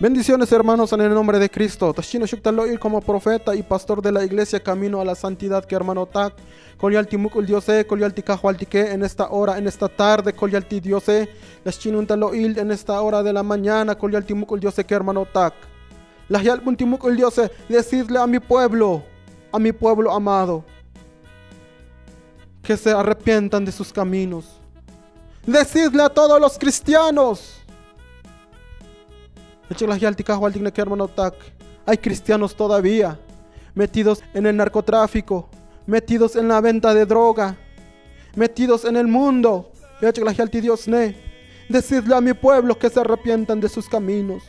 Bendiciones, hermanos, en el nombre de Cristo. Tashino Shuktaloil como profeta y pastor de la iglesia Camino a la Santidad, que hermano Tak, Kolyalti Mukul Diose, Kolyalti Kahualtike, en esta hora, en esta tarde, Kolyalti Diose, Tashino Untaloil, en esta hora de la mañana, Kolyalti Mukul Diose, que hermano Tak. Lahyal Puntimukul Diose, decidle a mi pueblo amado, que se arrepientan de sus caminos. Decidle a todos los cristianos. Hay cristianos todavía metidos en el narcotráfico, metidos en la venta de droga, metidos en el mundo. Decidle a mi pueblo que se arrepientan de sus caminos.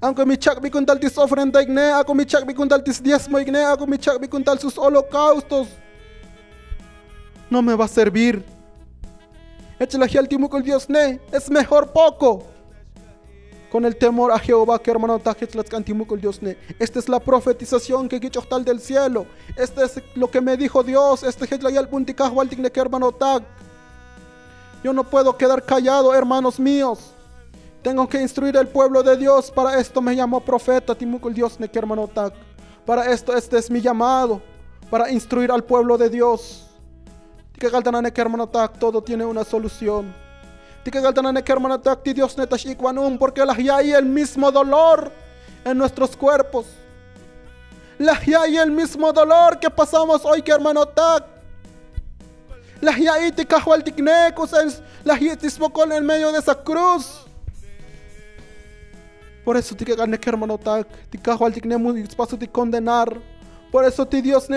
Aunque mi chak mi kuntal tis ofrenda igne, ako mi chak mi kuntal tis diezmo igne, ako mi chak mi kuntal sus holocaustos, no me va a servir. Es mejor poco con el temor a Jehová, que hermano Tak. Esta es la profetización que tal del cielo. Este es lo que me dijo Dios. Que hermano Tak. Yo no puedo quedar callado, hermanos míos. Tengo que instruir al pueblo de Dios. Para esto me llamó profeta Timukul Dios, que hermano Tak. Para esto este es mi llamado, para instruir al pueblo de Dios. Todo tiene una solución. Porque hay el mismo dolor en nuestros cuerpos. Hay el mismo dolor que pasamos hoy, que hermano Tak. En medio de esa cruz. Por eso hermano Tak, condenar. Por eso Dios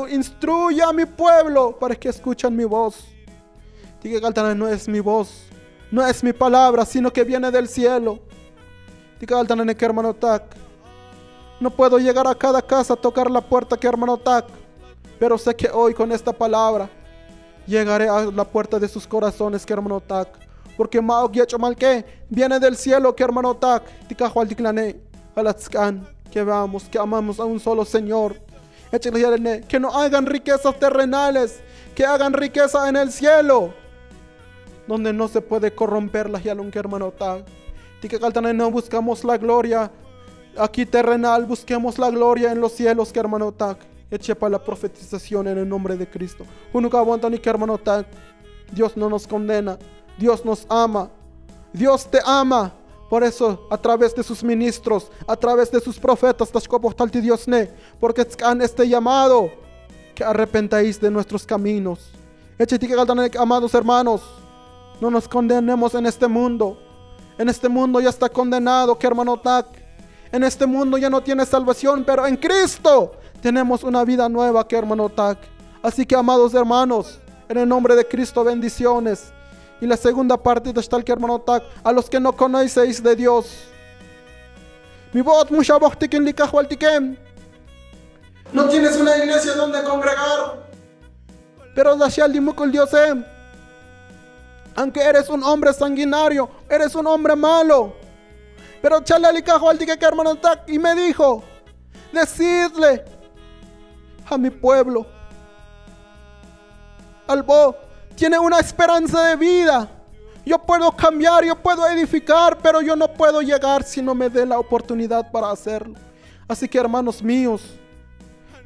instruye a mi pueblo para que escuchen mi voz. No es mi voz, no es mi palabra, sino que viene del cielo. Hermano Tak, no puedo llegar a cada casa a tocar la puerta, que hermano Tak, pero sé que hoy con esta palabra llegaré a la puerta de sus corazones, que hermano Tak, porque viene del cielo, que hermano Tak. Que veamos, que amamos a un solo Señor. Que no hagan riquezas terrenales, que hagan riqueza en el cielo, donde no se puede corromper la que hermano Tak. No buscamos la gloria aquí terrenal, busquemos la gloria en los cielos, que hermano Tak. Eche para la profetización en el nombre de Cristo. Que hermano Tak. Dios no nos condena, Dios nos ama, Dios te ama. Por eso, a través de sus ministros, a través de sus profetas, porque este llamado, que arrepentáis de nuestros caminos. Amados hermanos, no nos condenemos en este mundo. En este mundo ya está condenado, que hermano Tak. En este mundo ya no tiene salvación, pero en Cristo tenemos una vida nueva, que hermano Tak. Así que, amados hermanos, en el nombre de Cristo, bendiciones. Y la segunda parte de tal, que hermano Tak, a los que no conocéis de Dios. Mi voz mucha voz tiken likahualtikem. No tienes una iglesia donde congregar. Pero Dashal dimukul Diosem. Aunque eres un hombre sanguinario, eres un hombre malo. Pero chala likahualtikem, que hermano Tak, y me dijo: decidle a mi pueblo, Albo tiene una esperanza de vida. Yo puedo cambiar, yo puedo edificar, pero yo no puedo llegar si no me dé la oportunidad para hacerlo. Así que, hermanos míos,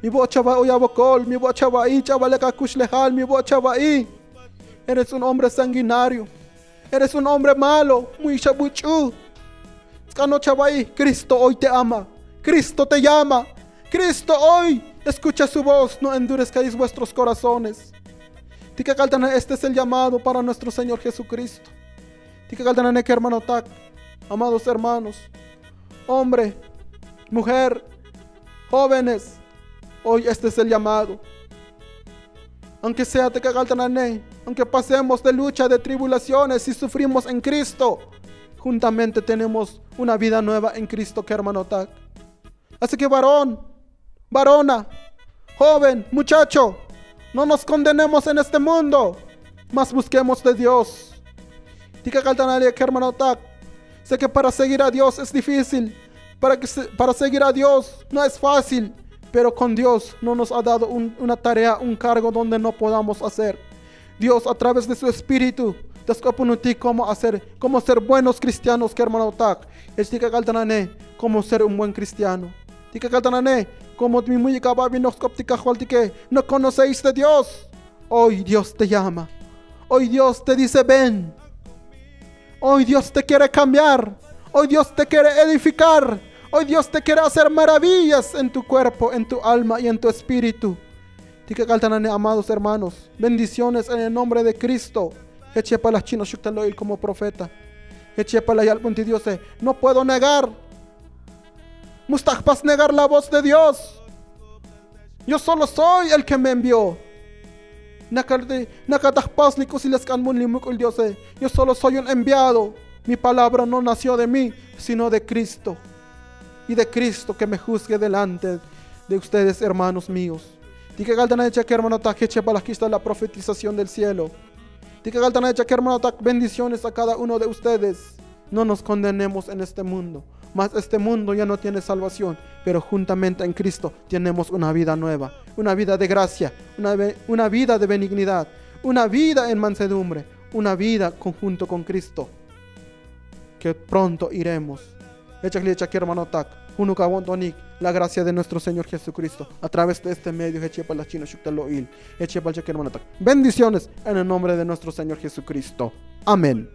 mi bocha va hoy a bocol, mi bocha va ahí, chavaleca kushlehal, mi bocha va ahí. Eres un hombre sanguinario, eres un hombre malo, muy chabuchu. Cristo hoy te ama, Cristo te llama, Cristo hoy escucha su voz, no endurezcáis vuestros corazones. Este es el llamado para nuestro Señor Jesucristo. Hermano Tak, amados hermanos, hombre, mujer, jóvenes, hoy este es el llamado. Aunque sea aunque pasemos de lucha, de tribulaciones, y sufrimos en Cristo, juntamente tenemos una vida nueva en Cristo, que hermano Tak. Así que, varón, varona, joven, muchacho, no nos condenemos en este mundo, mas busquemos de Dios. Que hermano Tak, sé que para seguir a Dios es difícil, para seguir a Dios no es fácil, pero con Dios no nos ha dado una tarea, un cargo donde no podamos hacer. Dios, a través de su Espíritu, Descopunuti cómo ser buenos cristianos que hermano tak. Estica galtanane cómo ser un buen cristiano. Tika galtanane como mi muy cababi nos coptica que no conocéis de Dios. Hoy Dios te llama. Hoy Dios te dice ven. Hoy Dios te quiere cambiar. Hoy Dios te quiere edificar. Hoy Dios te quiere hacer maravillas en tu cuerpo, en tu alma y en tu espíritu. Tika galtanane, amados hermanos, bendiciones en el nombre de Cristo. Echepa las chinos shuktanloil como profeta. Echepa la yalpunti Dios. No puedo negar. Mustahpas negar la voz de Dios. Yo solo soy el que me envió. Yo solo soy un enviado. Mi palabra no nació de mí, sino de Cristo. Y de Cristo que me juzgue delante de ustedes, hermanos míos. Tika galtana echa que hermano tak echepa la profetización del cielo. Tika galtana echa que hermano tak bendiciones a cada uno de ustedes. No nos condenemos en este mundo. Mas este mundo ya no tiene salvación, pero juntamente en Cristo tenemos una vida nueva, una vida de gracia, una vida de benignidad, una vida en mansedumbre, una vida conjunto con Cristo, que pronto iremos. La gracia de nuestro Señor Jesucristo a través de este medio. Bendiciones en el nombre de nuestro Señor Jesucristo. Amén.